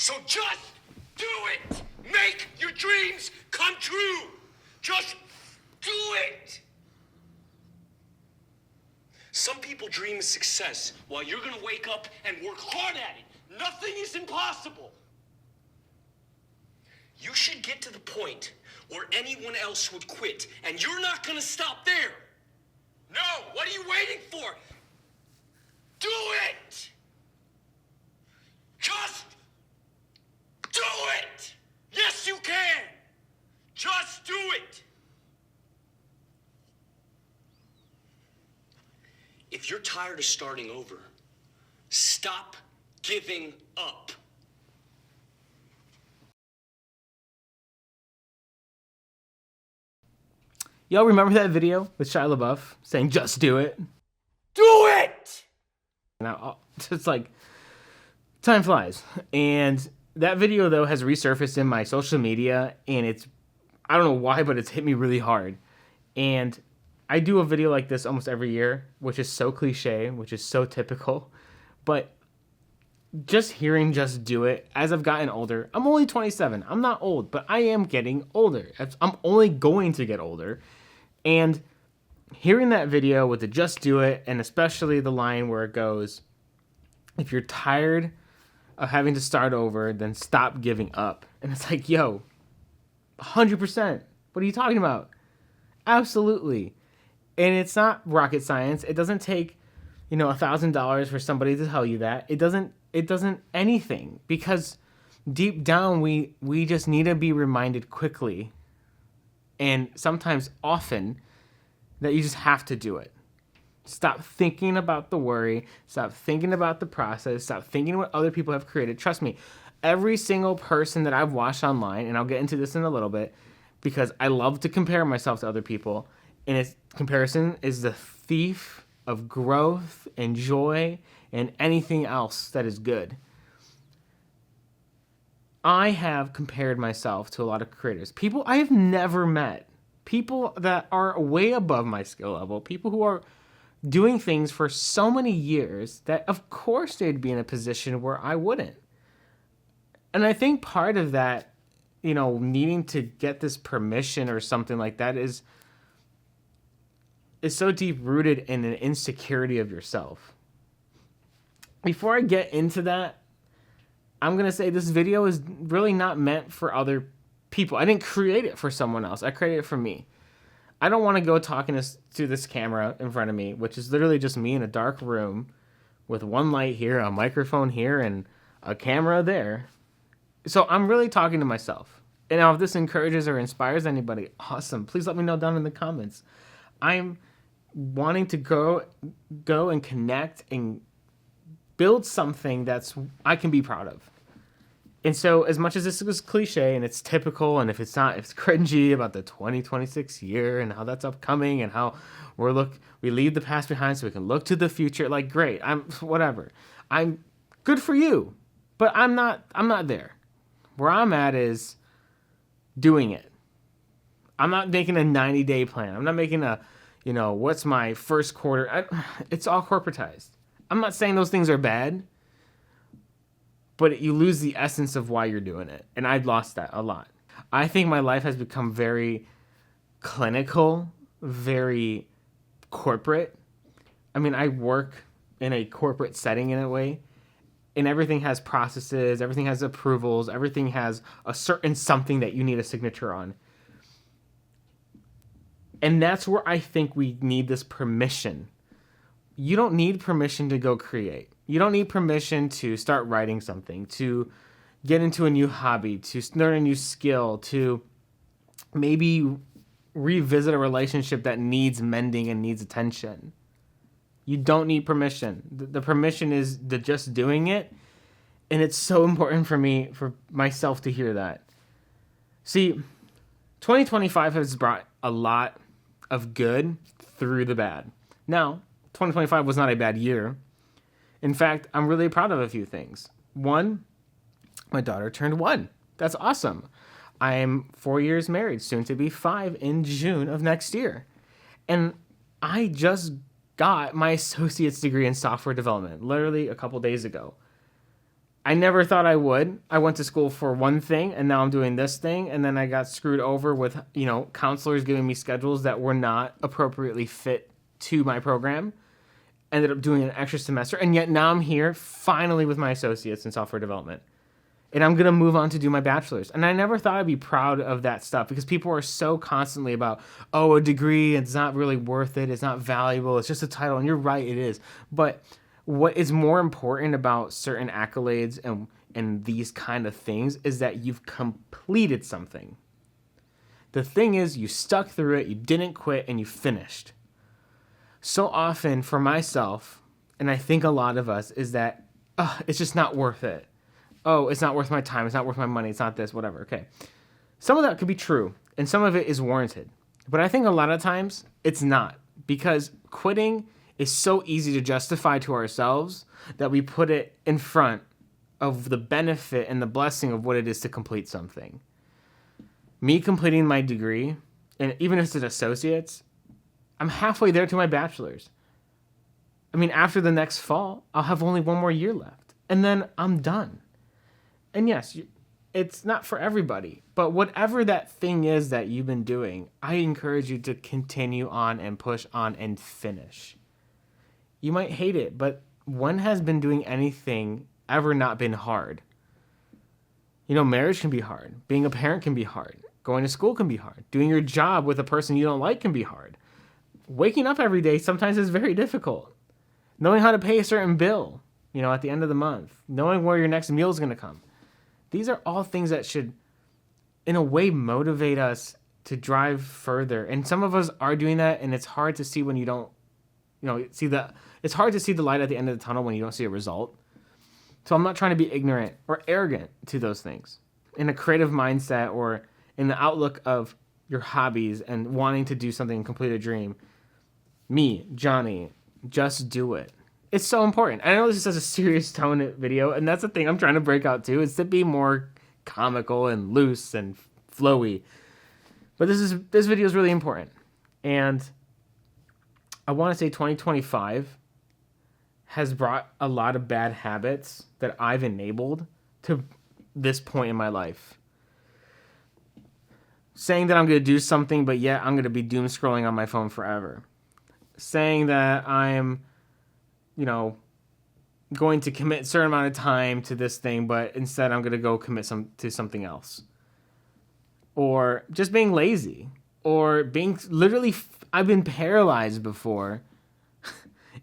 So just do it. Make your dreams come true. Just do it. Some people dream of success while you're gonna wake up and work hard at it. Nothing is impossible. You should get to the point where anyone else would quit, and you're not gonna stop there. No, what are you waiting for? Do it! Just do it! Yes, you can! Just do it! If you're tired of starting over, stop giving up. Y'all remember that video with Shia LaBeouf saying, just do it? Do it! Now, it's like, time flies. And that video, though, has resurfaced in my social media, and it's, I don't know why, but it's hit me really hard. And I do a video like this almost every year, which is so cliche, which is so typical. But just hearing just do it, as I've gotten older, I'm only 27. I'm not old, but I am getting older. I'm only going to get older. And hearing that video with the just do it, and especially the line where it goes, if you're tired of having to start over, then stop giving up. And it's like, yo, 100%. What are you talking about? Absolutely. And it's not rocket science. It doesn't take, $1,000 for somebody to tell you that. It doesn't anything, because deep down we just need to be reminded quickly, and sometimes often, that you just have to do it. Stop thinking about the worry. Stop thinking about the process. Stop thinking what other people have created. Trust me, every single person that I've watched online, and I'll get into this in a little bit, because I love to compare myself to other people, and comparison is the thief of growth and joy and anything else that is good. I have compared myself to a lot of creators, people I have never met, people that are way above my skill level, people who are doing things for so many years that of course they'd be in a position where I wouldn't. And I think part of that, needing to get this permission or something like that is so deep rooted in an insecurity of yourself. Before I get into that, I'm going to say this video is really not meant for other people. I didn't create it for someone else. I created it for me. I don't want to go talking to this camera in front of me, which is literally just me in a dark room with one light here, a microphone here, and a camera there. So I'm really talking to myself. And now if this encourages or inspires anybody, awesome. Please let me know down in the comments. I'm wanting to go and connect and build something that's I can be proud of. And so as much as this is cliche and it's typical, and if it's not, it's cringy about the 2026 year and how that's upcoming and how we leave the past behind so we can look to the future. Like, great, I'm good for you, but I'm not there. Where I'm at is doing it. I'm not making a 90-day plan. I'm not making a, what's my first quarter. It's all corporatized. I'm not saying those things are bad, but you lose the essence of why you're doing it. And I've lost that a lot. I think my life has become very clinical, very corporate. I mean, I work in a corporate setting in a way, and everything has processes, everything has approvals, everything has a certain something that you need a signature on. And that's where I think we need this permission. You don't need permission to go create. You don't need permission to start writing something, to get into a new hobby, to learn a new skill, to maybe revisit a relationship that needs mending and needs attention. You don't need permission. The permission is the just doing it. And it's so important for myself to hear that. See, 2025 has brought a lot of good through the bad. Now, 2025 was not a bad year. In fact, I'm really proud of a few things. One, my daughter turned 1. That's awesome. I'm 4 years married, soon to be 5 in June of next year. And I just got my associate's degree in software development, literally a couple days ago. I never thought I would. I went to school for one thing, and now I'm doing this thing, and then I got screwed over with, counselors giving me schedules that were not appropriately fit to my program. Ended up doing an extra semester, and yet now I'm here finally with my associates in software development. And I'm going to move on to do my bachelor's. And I never thought I'd be proud of that stuff because people are so constantly about, oh, a degree, it's not really worth it. It's not valuable. It's just a title. And you're right, it is. But what is more important about certain accolades and these kind of things is that you've completed something. The thing is, you stuck through it, you didn't quit, and you finished. So often for myself, and I think a lot of us, is that it's just not worth it. Oh, it's not worth my time. It's not worth my money. It's not this, whatever. Okay. Some of that could be true, and some of it is warranted. But I think a lot of times it's not, because quitting is so easy to justify to ourselves that we put it in front of the benefit and the blessing of what it is to complete something. Me completing my degree, and even if it's an associate's, I'm halfway there to my bachelor's. I mean, after the next fall, I'll have only one more year left, and then I'm done. And yes, it's not for everybody, but whatever that thing is that you've been doing, I encourage you to continue on and push on and finish. You might hate it, but when has been doing anything ever not been hard? Marriage can be hard. Being a parent can be hard. Going to school can be hard. Doing your job with a person you don't like can be hard. Waking up every day sometimes is very difficult. Knowing how to pay a certain bill, at the end of the month. Knowing where your next meal is going to come. These are all things that should, in a way, motivate us to drive further. And some of us are doing that, and it's hard to see when you don't, it's hard to see the light at the end of the tunnel when you don't see a result. So I'm not trying to be ignorant or arrogant to those things. In a creative mindset or in the outlook of your hobbies and wanting to do something and complete a dream, me, Johnny, just do it. It's so important. I know this is such a serious tone video, and that's the thing I'm trying to break out too, is to be more comical and loose and flowy. But this video is really important. And I want to say 2025 has brought a lot of bad habits that I've enabled to this point in my life. Saying that I'm going to do something, but yet I'm going to be doom scrolling on my phone forever. Saying that I'm going to commit a certain amount of time to this thing, but instead I'm going to go commit to something else. Or just being lazy. Or being literally, I've been paralyzed before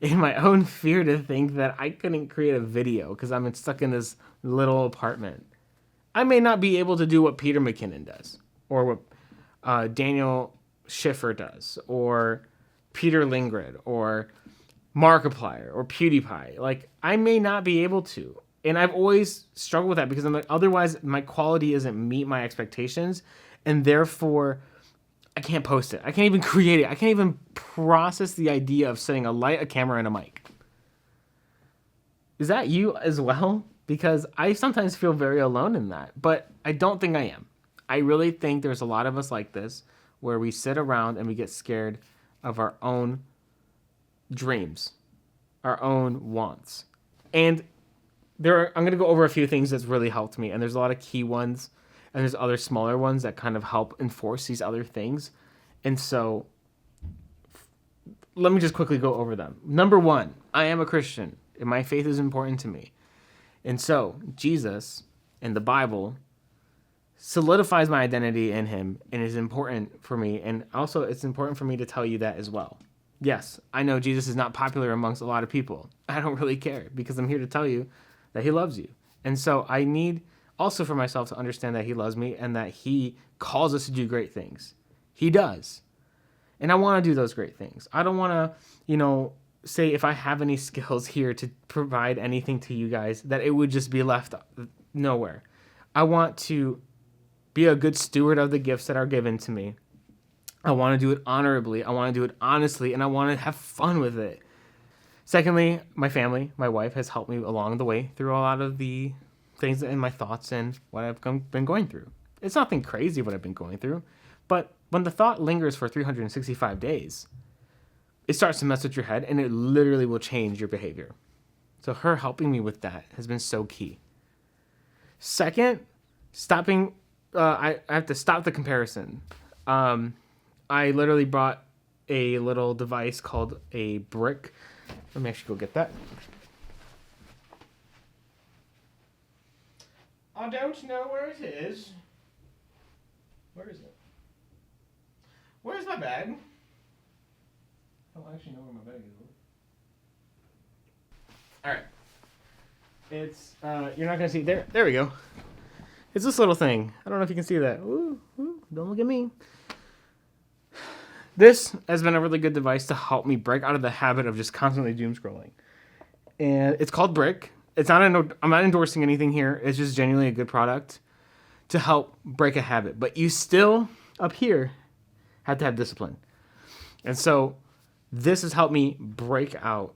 in my own fear to think that I couldn't create a video because I'm stuck in this little apartment. I may not be able to do what Peter McKinnon does, or what Daniel Schiffer does, or Peter Lindgren, or Markiplier, or PewDiePie. Like, I may not be able to. And I've always struggled with that because I'm like, otherwise my quality doesn't meet my expectations, and therefore I can't post it. I can't even create it. I can't even process the idea of setting a light, a camera, and a mic. Is that you as well? Because I sometimes feel very alone in that, but I don't think I am. I really think there's a lot of us like this, where we sit around and we get scared of our own dreams, our own wants. And I'm going to go over a few things that's really helped me, and there's a lot of key ones, and there's other smaller ones that kind of help enforce these other things. And so let me just quickly go over them. Number one, I am a Christian, and my faith is important to me. And so Jesus and the Bible solidifies my identity in him and is important for me. And also it's important for me to tell you that as well. Yes, I know Jesus is not popular amongst a lot of people. I don't really care because I'm here to tell you that he loves you. And so I need also for myself to understand that he loves me and that he calls us to do great things. He does. And I want to do those great things. I don't want to, say if I have any skills here to provide anything to you guys, that it would just be left nowhere. I want to be a good steward of the gifts that are given to me. I want to do it honorably. I want to do it honestly, and I want to have fun with it. Secondly, my family, my wife has helped me along the way through a lot of the things and my thoughts and what I've been going through. It's nothing crazy what I've been going through, but when the thought lingers for 365 days, it starts to mess with your head and it literally will change your behavior. So her helping me with that has been so key. Second, stopping. I have to stop the comparison. I literally bought a little device called a brick. Let me actually go get that. I don't know where it is. Where is it? Where's my bag? I don't actually know where my bag is. Alright. It's, you're not gonna see, there we go. It's this little thing. I don't know if you can see that. Ooh, don't look at me. This has been a really good device to help me break out of the habit of just constantly doom scrolling. And it's called Brick. It's not, I'm not endorsing anything here. It's just genuinely a good product to help break a habit. But you still, up here, have to have discipline. And so this has helped me break out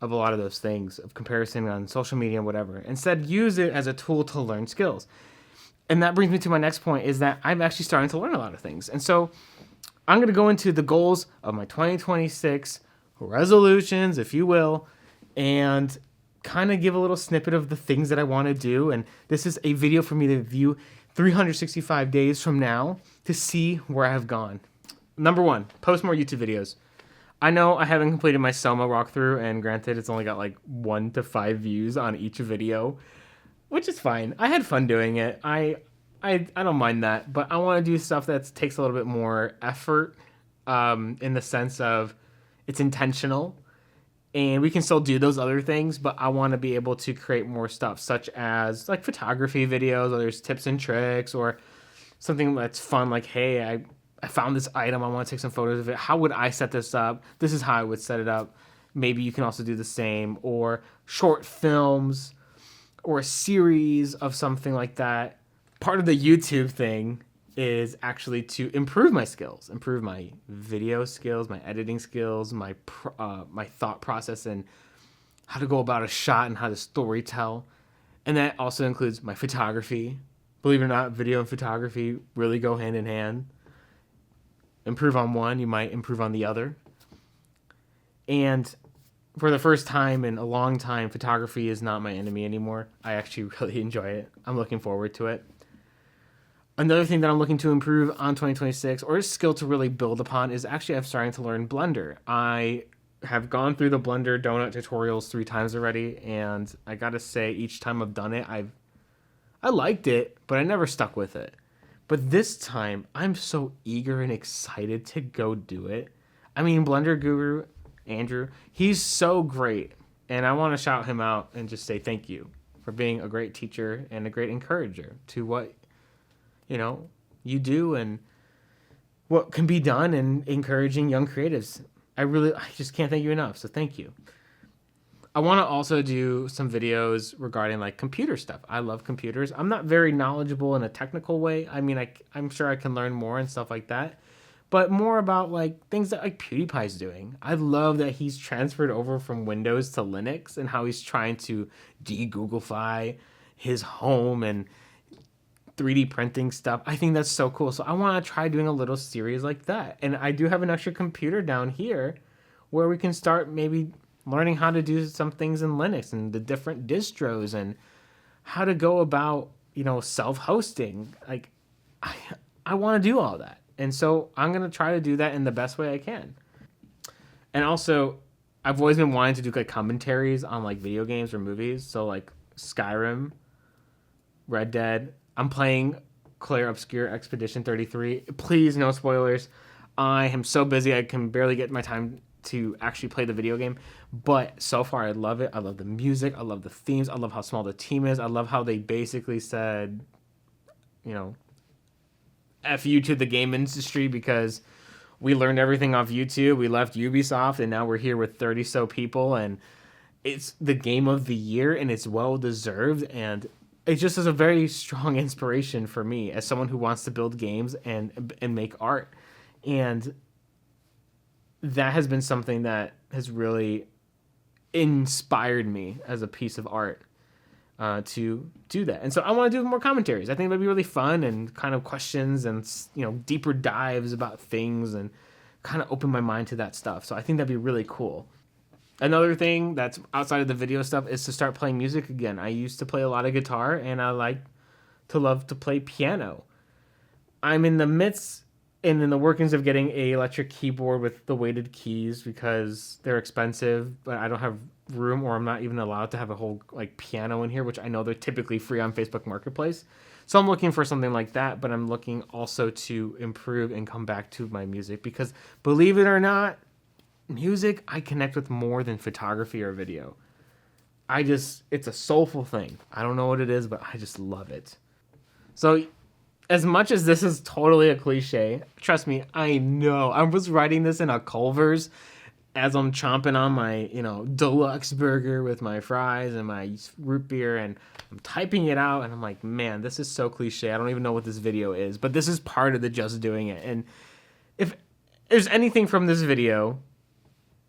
of a lot of those things of comparison on social media and whatever. Instead, use it as a tool to learn skills. And that brings me to my next point, is that I'm actually starting to learn a lot of things. And so I'm going to go into the goals of my 2026 resolutions, if you will, and kind of give a little snippet of the things that I want to do. And this is a video for me to view 365 days from now to see where I have gone. Number 1, post more YouTube videos. I know I haven't completed my Soma walkthrough, and granted, it's only got like 1 to 5 views on each video, which is fine. I had fun doing it. I don't mind that, but I want to do stuff that takes a little bit more effort, in the sense of it's intentional, and we can still do those other things, but I want to be able to create more stuff, such as like photography videos, or there's tips and tricks, or something that's fun, like, hey, I found this item, I want to take some photos of it. How would I set this up? This is how I would set it up. Maybe you can also do the same, or short films, or a series of something like that. Part of the YouTube thing is actually to improve my skills, improve my video skills, my editing skills, my thought process, and how to go about a shot and how to story tell. And that also includes my photography. Believe it or not, video and photography really go hand in hand. Improve on one, you might improve on the other. And for the first time in a long time, photography is not my enemy anymore. I actually really enjoy it. I'm looking forward to it. Another thing that I'm looking to improve on 2026, or a skill to really build upon, is actually I'm starting to learn Blender. I have gone through the Blender donut tutorials 3 times already, and I gotta say, each time I've done it, I liked it, but I never stuck with it. But this time, I'm so eager and excited to go do it. I mean, Blender Guru, Andrew, he's so great. And I want to shout him out and just say thank you for being a great teacher and a great encourager to what, you do and what can be done in encouraging young creatives. I just can't thank you enough. So thank you. I want to also do some videos regarding like computer stuff. I love computers. I'm not very knowledgeable in a technical way. I mean, I'm sure I can learn more and stuff like that, but more about like things that like PewDiePie's doing. I love that he's transferred over from Windows to Linux and how he's trying to de-Googlify his home and 3D printing stuff. I think that's so cool. So I want to try doing a little series like that. And I do have an extra computer down here where we can start maybe learning how to do some things in Linux and the different distros and how to go about, self-hosting. Like, I want to do all that. And so I'm going to try to do that in the best way I can. And also, I've always been wanting to do like commentaries on like video games or movies. So like Skyrim, Red Dead. I'm playing Claire Obscure Expedition 33. Please, no spoilers. I am so busy I can barely get my time to actually play the video game, but so far I love it. I love the music, I love the themes, I love how small the team is, I love how they basically said, F you to the game industry, because we learned everything off YouTube, we left Ubisoft, and now we're here with 30 so people, and it's the game of the year, and it's well deserved, and it just is a very strong inspiration for me as someone who wants to build games and make art. And that has been something that has really inspired me as a piece of art to do that. And so I want to do more commentaries. I think that'd be really fun, and kind of questions and, deeper dives about things, and kind of open my mind to that stuff. So I think that'd be really cool. Another thing that's outside of the video stuff is to start playing music again. I used to play a lot of guitar, and I love to play piano. I'm in the midst and in the workings of getting a electric keyboard with the weighted keys because they're expensive, but I don't have room, or I'm not even allowed to have a whole like piano in here, which I know they're typically free on Facebook Marketplace. So I'm looking for something like that, but I'm looking also to improve and come back to my music because, believe it or not, music I connect with more than photography or video. It's a soulful thing. I don't know what it is, but I just love it. So as much as this is totally a cliche, trust me, I know. I was writing this in a Culver's as I'm chomping on my, deluxe burger with my fries and my root beer, and I'm typing it out, and I'm like, man, this is so cliche. I don't even know what this video is, but this is part of the just doing it. And if there's anything from this video,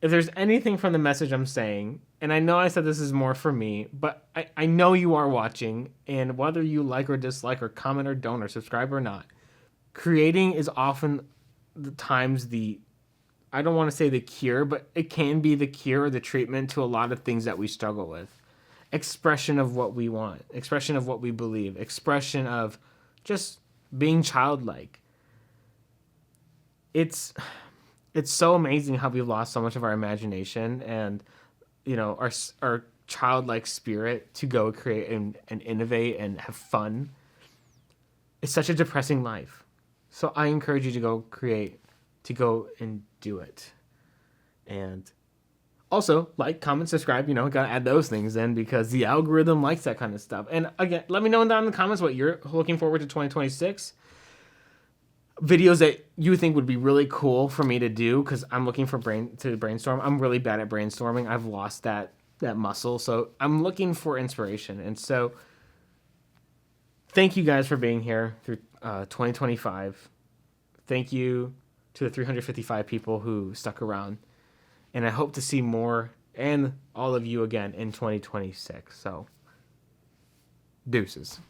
if there's anything from the message I'm saying, and I know I said this is more for me, but I know you are watching, and whether you like or dislike or comment or don't or subscribe or not, creating is often the times I don't want to say the cure, but it can be the cure or the treatment to a lot of things that we struggle with. Expression of what we want, expression of what we believe, expression of just being childlike. It's so amazing how we've lost so much of our imagination and, our childlike spirit to go create and innovate and have fun. It's such a depressing life. So I encourage you to go create, to go and do it. And also, like, comment, subscribe, gotta add those things in because the algorithm likes that kind of stuff. And again, let me know down in the comments what you're looking forward to 2026. Videos that you think would be really cool for me to do, because I'm looking for brainstorm. I'm really bad at brainstorming. I've lost that muscle. So I'm looking for inspiration. And so thank you guys for being here through 2025. Thank you to the 355 people who stuck around. And I hope to see more and all of you again in 2026. So, deuces.